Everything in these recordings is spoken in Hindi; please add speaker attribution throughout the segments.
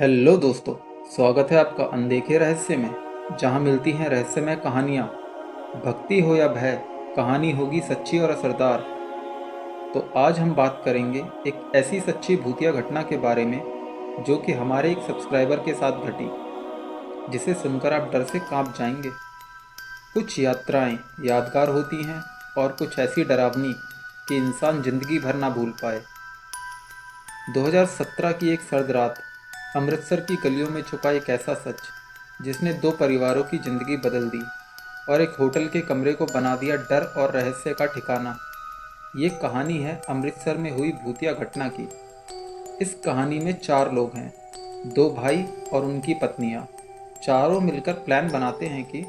Speaker 1: हेलो दोस्तों, स्वागत है आपका अनदेखे रहस्य में, जहां मिलती हैं रहस्यमय कहानियां। भक्ति हो या भय, कहानी होगी सच्ची और असरदार। तो आज हम बात करेंगे एक ऐसी सच्ची भूतिया घटना के बारे में जो कि हमारे एक सब्सक्राइबर के साथ घटी, जिसे सुनकर आप डर से कांप जाएंगे। कुछ यात्राएं यादगार होती हैं और कुछ ऐसी डरावनी कि इंसान जिंदगी भर ना भूल पाए। 2017 की एक सर्द रात, अमृतसर की गलियों में छुपा एक ऐसा सच जिसने दो परिवारों की जिंदगी बदल दी और एक होटल के कमरे को बना दिया डर और रहस्य का ठिकाना। ये कहानी है अमृतसर में हुई भूतिया घटना की। इस कहानी में चार लोग हैं, दो भाई और उनकी पत्नियां। चारों मिलकर प्लान बनाते हैं कि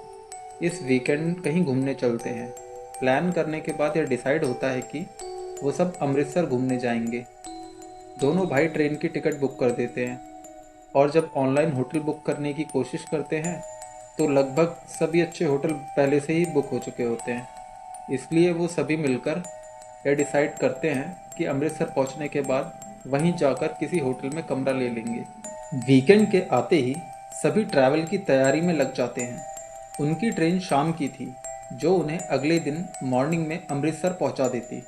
Speaker 1: इस वीकेंड कहीं घूमने चलते हैं। प्लान करने के बाद यह डिसाइड होता है कि वो सब अमृतसर घूमने जाएंगे। दोनों भाई ट्रेन की टिकट बुक कर देते हैं और जब ऑनलाइन होटल बुक करने की कोशिश करते हैं तो लगभग सभी अच्छे होटल पहले से ही बुक हो चुके होते हैं। इसलिए वो सभी मिलकर यह डिसाइड करते हैं कि अमृतसर पहुंचने के बाद वहीं जाकर किसी होटल में कमरा ले लेंगे। वीकेंड के आते ही सभी ट्रैवल की तैयारी में लग जाते हैं। उनकी ट्रेन शाम की थी जो उन्हें अगले दिन मॉर्निंग में अमृतसर पहुंचा देती।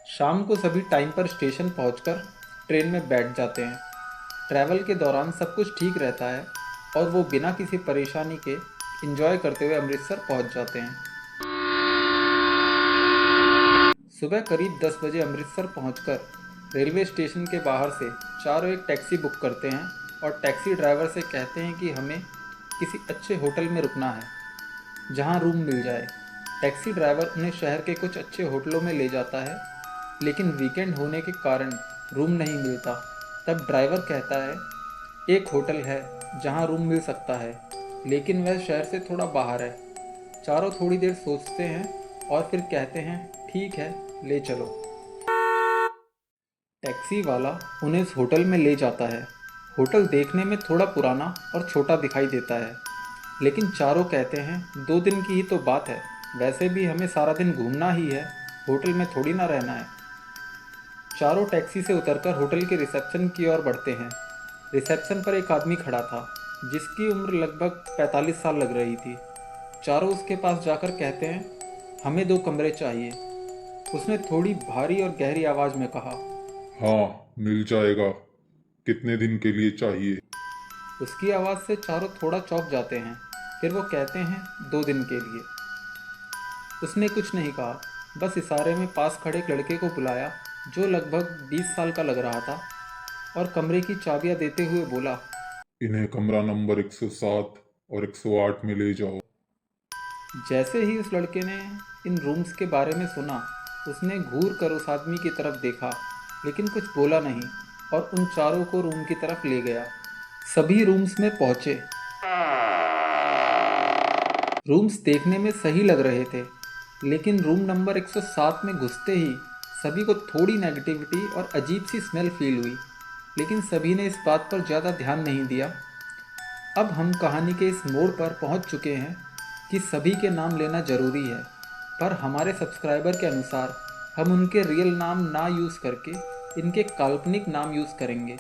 Speaker 1: शाम को सभी टाइम पर स्टेशन पहुंचकर ट्रेन में बैठ जाते हैं। ट्रैवल के दौरान सब कुछ ठीक रहता है और वो बिना किसी परेशानी के एंजॉय करते हुए अमृतसर पहुंच जाते हैं। सुबह करीब 10 बजे अमृतसर पहुंचकर रेलवे स्टेशन के बाहर से चारों एक टैक्सी बुक करते हैं और टैक्सी ड्राइवर से कहते हैं कि हमें किसी अच्छे होटल में रुकना है जहां रूम मिल जाए। टैक्सी ड्राइवर उन्हें शहर के कुछ अच्छे होटलों में ले जाता है, लेकिन वीकेंड होने के कारण रूम नहीं मिलता। तब ड्राइवर कहता है एक होटल है जहां रूम मिल सकता है, लेकिन वह शहर से थोड़ा बाहर है। चारों थोड़ी देर सोचते हैं और फिर कहते हैं ठीक है, ले चलो। टैक्सी वाला उन्हें उस होटल में ले जाता है। होटल देखने में थोड़ा पुराना और छोटा दिखाई देता है, लेकिन चारों कहते हैं 2 दिन की ही तो बात है, वैसे भी हमें सारा दिन घूमना ही है, होटल में थोड़ी ना रहना है। चारों टैक्सी से उतरकर होटल के रिसेप्शन की ओर बढ़ते हैं। रिसेप्शन पर एक आदमी खड़ा था जिसकी उम्र लगभग 45 साल लग रही थी। चारों उसके पास जाकर कहते हैं हमें 2 कमरे चाहिए। उसने थोड़ी भारी और गहरी आवाज़ में कहा।
Speaker 2: हाँ, मिल जाएगा। कितने दिन के लिए चाहिए?
Speaker 1: उसकी आवाज़ से चारों थोड़ा चौंक जाते हैं। फिर वो कहते हैं 2 दिन के लिए। उसने कुछ नहीं कहा, बस इशारे में पास खड़े एक लड़के को बुलाया जो लगभग 20 साल का लग रहा था और कमरे की चाबियां देते हुए बोला।
Speaker 2: इन्हें कमरा नंबर 107 और 108 में ले जाओ।
Speaker 1: जैसे ही उस लड़के ने इन रूम्स के बारे में सुना, उसने घूर कर उस आदमी की तरफ देखा, लेकिन कुछ बोला नहीं और उन चारों को रूम की तरफ ले गया। सभी रूम्स में पहुंचे। रूम्स देखने में सही लग रहे थे, लेकिन रूम नंबर 107 में घुसते ही सभी को थोड़ी नेगेटिविटी और अजीब सी स्मेल फील हुई, लेकिन सभी ने इस बात पर ज़्यादा ध्यान नहीं दिया। अब हम कहानी के इस मोड़ पर पहुंच चुके हैं कि सभी के नाम लेना ज़रूरी है, पर हमारे सब्सक्राइबर के अनुसार हम उनके रियल नाम ना यूज़ करके इनके काल्पनिक नाम यूज़ करेंगे।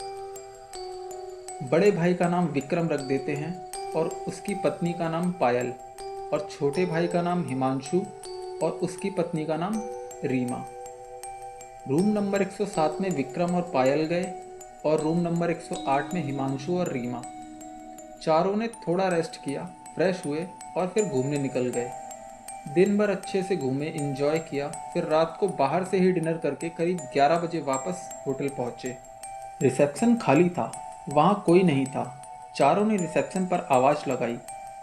Speaker 1: बड़े भाई का नाम विक्रम रख देते हैं और उसकी पत्नी का नाम पायल, और छोटे भाई का नाम हिमांशु और उसकी पत्नी का नाम रीमा। रूम नंबर 107 में विक्रम और पायल गए और रूम नंबर 108 में हिमांशु और रीमा। चारों ने थोड़ा रेस्ट किया, फ्रेश हुए और फिर घूमने निकल गए। दिन भर अच्छे से घूमे, एंजॉय किया, फिर रात को बाहर से ही डिनर करके करीब 11 बजे वापस होटल पहुंचे। रिसेप्शन खाली था, वहाँ कोई नहीं था। चारों ने रिसेप्शन पर आवाज़ लगाई,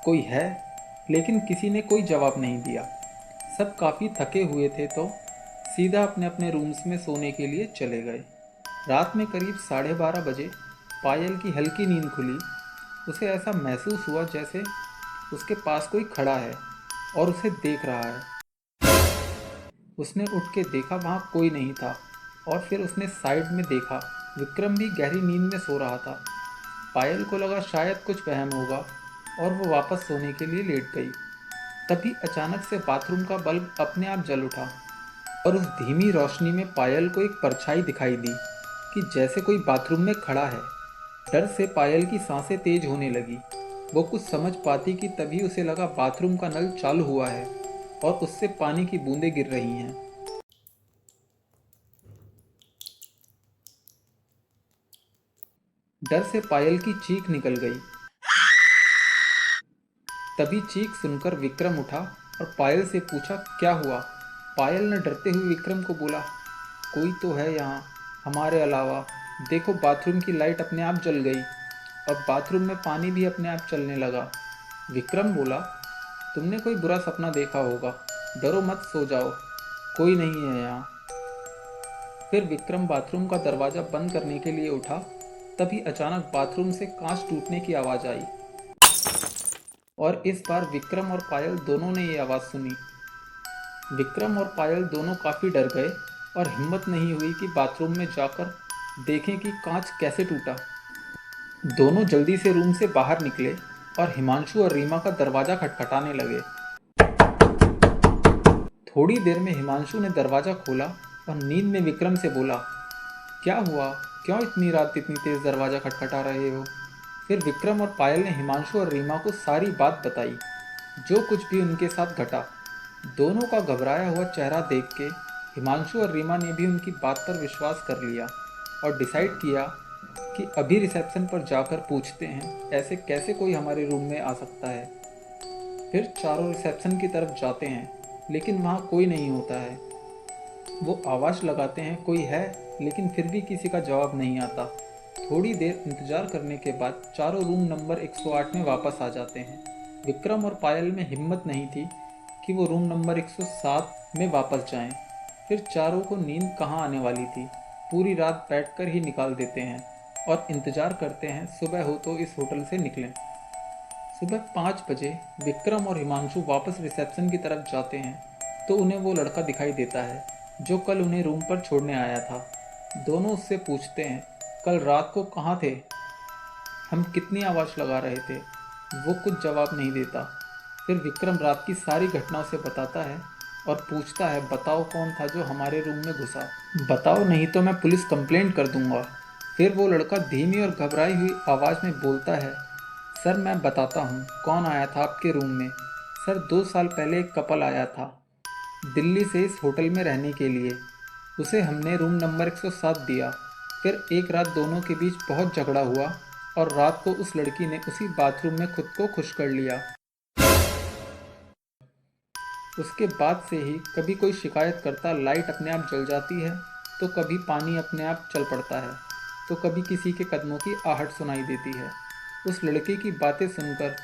Speaker 1: कोई है, लेकिन किसी ने कोई जवाब नहीं दिया। सब काफ़ी थके हुए थे तो सीधा अपने अपने रूम्स में सोने के लिए चले गए। रात में करीब 12:30 बजे पायल की हल्की नींद खुली। उसे ऐसा महसूस हुआ जैसे उसके पास कोई खड़ा है और उसे देख रहा है। उसने उठ के देखा, वहाँ कोई नहीं था और फिर उसने साइड में देखा, विक्रम भी गहरी नींद में सो रहा था। पायल को लगा शायद कुछ वहम होगा और वो वापस सोने के लिए लेट गई। तभी अचानक से बाथरूम का बल्ब अपने आप जल उठा और उस धीमी रोशनी में पायल को एक परछाई दिखाई दी कि जैसे कोई बाथरूम में खड़ा है। डर से पायल की सांसें तेज होने लगी। वो कुछ समझ पाती कि तभी उसे लगा बाथरूम का नल चालू हुआ है और उससे पानी की बूंदें गिर रही हैं। डर से पायल की चीख निकल गई। तभी चीख सुनकर विक्रम उठा और पायल से पूछा, क्या हुआ? पायल ने डरते हुए विक्रम को बोला, कोई तो है यहाँ हमारे अलावा। देखो, बाथरूम की लाइट अपने आप जल गई और बाथरूम में पानी भी अपने आप चलने लगा। विक्रम बोला, तुमने कोई बुरा सपना देखा होगा, डरो मत, सो जाओ, कोई नहीं है यहाँ। फिर विक्रम बाथरूम का दरवाज़ा बंद करने के लिए उठा। तभी अचानक बाथरूम से कांच टूटने की आवाज़ आई और इस बार विक्रम और पायल दोनों ने ये आवाज़ सुनी। विक्रम और पायल दोनों काफ़ी डर गए और हिम्मत नहीं हुई कि बाथरूम में जाकर देखें कि कांच कैसे टूटा। दोनों जल्दी से रूम से बाहर निकले और हिमांशु और रीमा का दरवाज़ा खटखटाने लगे। थोड़ी देर में हिमांशु ने दरवाज़ा खोला और नींद में विक्रम से बोला, क्या हुआ? क्यों इतनी रात इतनी तेज़ दरवाज़ा खटखटा रहे हो? फिर विक्रम और पायल ने हिमांशु और रीमा को सारी बात बताई, जो कुछ भी उनके साथ घटा। दोनों का घबराया हुआ चेहरा देख के हिमांशु और रीमा ने भी उनकी बात पर विश्वास कर लिया और डिसाइड किया कि अभी रिसेप्शन पर जाकर पूछते हैं, ऐसे कैसे कोई हमारे रूम में आ सकता है। फिर चारों रिसेप्शन की तरफ जाते हैं, लेकिन वहाँ कोई नहीं होता है। वो आवाज़ लगाते हैं, कोई है, लेकिन फिर भी किसी का जवाब नहीं आता। थोड़ी देर इंतज़ार करने के बाद चारों रूम नंबर 108 में वापस आ जाते हैं। विक्रम और पायल में हिम्मत नहीं थी कि वो रूम नंबर 107 में वापस जाएं। फिर चारों को नींद कहाँ आने वाली थी, पूरी रात बैठकर ही निकाल देते हैं और इंतज़ार करते हैं सुबह हो तो इस होटल से निकलें। सुबह 5 बजे विक्रम और हिमांशु वापस रिसेप्शन की तरफ जाते हैं तो उन्हें वो लड़का दिखाई देता है जो कल उन्हें रूम पर छोड़ने आया था। दोनों उससे पूछते हैं, कल रात को कहाँ थे? हम कितनी आवाज़ लगा रहे थे? वो कुछ जवाब नहीं देता। फिर विक्रम रात की सारी घटनाओं से बताता है और पूछता है, बताओ कौन था जो हमारे रूम में घुसा? बताओ, नहीं तो मैं पुलिस कंप्लेंट कर दूंगा। फिर वो लड़का धीमी और घबराई हुई आवाज़ में बोलता है, सर मैं बताता हूँ कौन आया था आपके रूम में। सर 2 साल पहले एक कपल आया था दिल्ली से इस होटल में रहने के लिए। उसे हमने रूम नंबर 107 दिया। फिर एक रात दोनों के बीच बहुत झगड़ा हुआ और रात को उस लड़की ने उसी बाथरूम में खुद को खुश कर लिया। उसके बाद से ही कभी कोई शिकायत करता लाइट अपने आप जल जाती है, तो कभी पानी अपने आप चल पड़ता है, तो कभी किसी के कदमों की आहट सुनाई देती है। उस लड़के की बातें सुनकर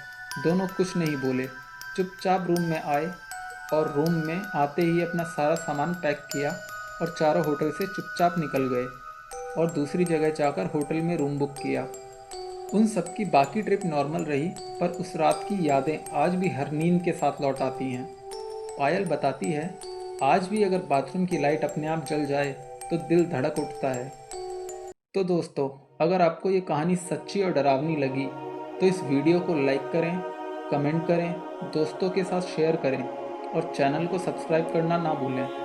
Speaker 1: दोनों कुछ नहीं बोले, चुपचाप रूम में आए और रूम में आते ही अपना सारा सामान पैक किया और चारों होटल से चुपचाप निकल गए और दूसरी जगह जाकर होटल में रूम बुक किया। उन सबकी बाकी ट्रिप नॉर्मल रही, पर उस रात की यादें आज भी हर नींद के साथ लौट आती हैं। पायल बताती है, आज भी अगर बाथरूम की लाइट अपने आप जल जाए तो दिल धड़क उठता है। तो दोस्तों, अगर आपको ये कहानी सच्ची और डरावनी लगी तो इस वीडियो को लाइक करें, कमेंट करें, दोस्तों के साथ शेयर करें और चैनल को सब्सक्राइब करना ना भूलें।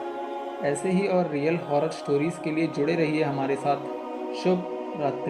Speaker 1: ऐसे ही और रियल हॉरर स्टोरीज़ के लिए जुड़े रहिए हमारे साथ। शुभ रात्रि।